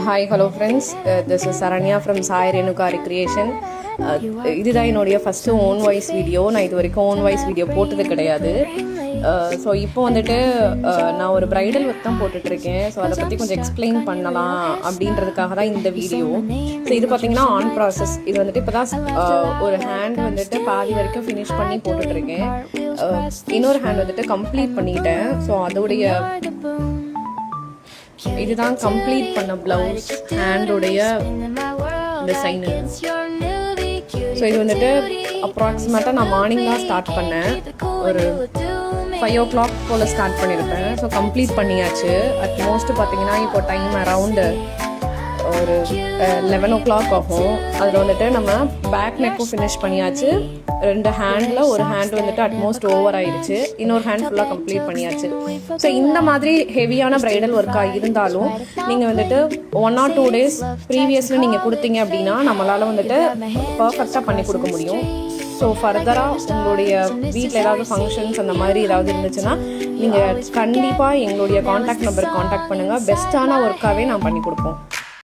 Hi, hello friends. This is Saranya from Sai Renukari Creation. இதுதான் என்னுடைய first own voice video. நான் இது வரைக்கும் ஓன் வாய்ஸ் வீடியோ போட்டது கிடையாது. ஸோ இப்போ வந்துட்டு நான் ஒரு ப்ரைடல் ஒர்க் தான் போட்டுட்ருக்கேன். ஸோ அதை பற்றி கொஞ்சம் எக்ஸ்பிளைன் பண்ணலாம் அப்படின்றதுக்காக தான் இந்த வீடியோ. ஸோ இது பார்த்திங்கன்னா ஆன் ப்ராசஸ். இது வந்துட்டு இப்போ தான் ஒரு ஹேண்ட் வந்துட்டு பாதி வரைக்கும் ஃபினிஷ் பண்ணி போட்டுட்ருக்கேன். இன்னொரு ஹேண்ட் வந்துட்டு கம்ப்ளீட் பண்ணிட்டேன். ஸோ அதோடைய இதுதான் கம்ப்ளீட் பண்ண ப்ளவுஸ் ஹேண்டோடைய டிசைனு. ஸோ இது வந்துட்டு அப்ராக்சிமேட்டாக நான் மார்னிங் தான் ஸ்டார்ட் பண்ணேன். ஒரு 5 o'clock போல் ஸ்டார்ட் பண்ணியிருப்பேன். ஸோ கம்ப்ளீட் பண்ணியாச்சு. அட்மோஸ்ட் பார்த்தீங்கன்னா இப்போ டைம் அரவுண்டு ஒரு 11 o'clock ஆகும். அதில் வந்துட்டு நம்ம பேக் நெக்கும் ஃபினிஷ் பண்ணியாச்சு. 2 ஹேண்டில் ஒரு ஹேண்ட் வந்துட்டு அட்மோஸ்ட் ஓவர் ஆயிடுச்சு. இன்னொரு ஹேண்ட் ஃபுல்லாக கம்ப்ளீட் பண்ணியாச்சு. ஸோ இந்த மாதிரி ஹெவியான ப்ரைடல் ஒர்க்காக இருந்தாலும் நீங்கள் வந்துட்டு 1 or 2 days ப்ரீவியஸில் நீங்கள் கொடுத்தீங்க அப்படின்னா நம்மளால் வந்துட்டு பர்ஃபெக்டாக பண்ணி கொடுக்க முடியும். ஸோ ஃபர்தராக உங்களுடைய வீட்டில் ஏதாவது ஃபங்க்ஷன்ஸ் அந்த மாதிரி ஏதாவது இருந்துச்சுன்னா நீங்கள் கண்டிப்பாக எங்களுடைய காண்டாக்ட் நம்பருக்கு காண்டாக்ட் பண்ணுங்கள். பெஸ்ட்டான ஒர்க்காகவே நான் பண்ணி கொடுப்போம்.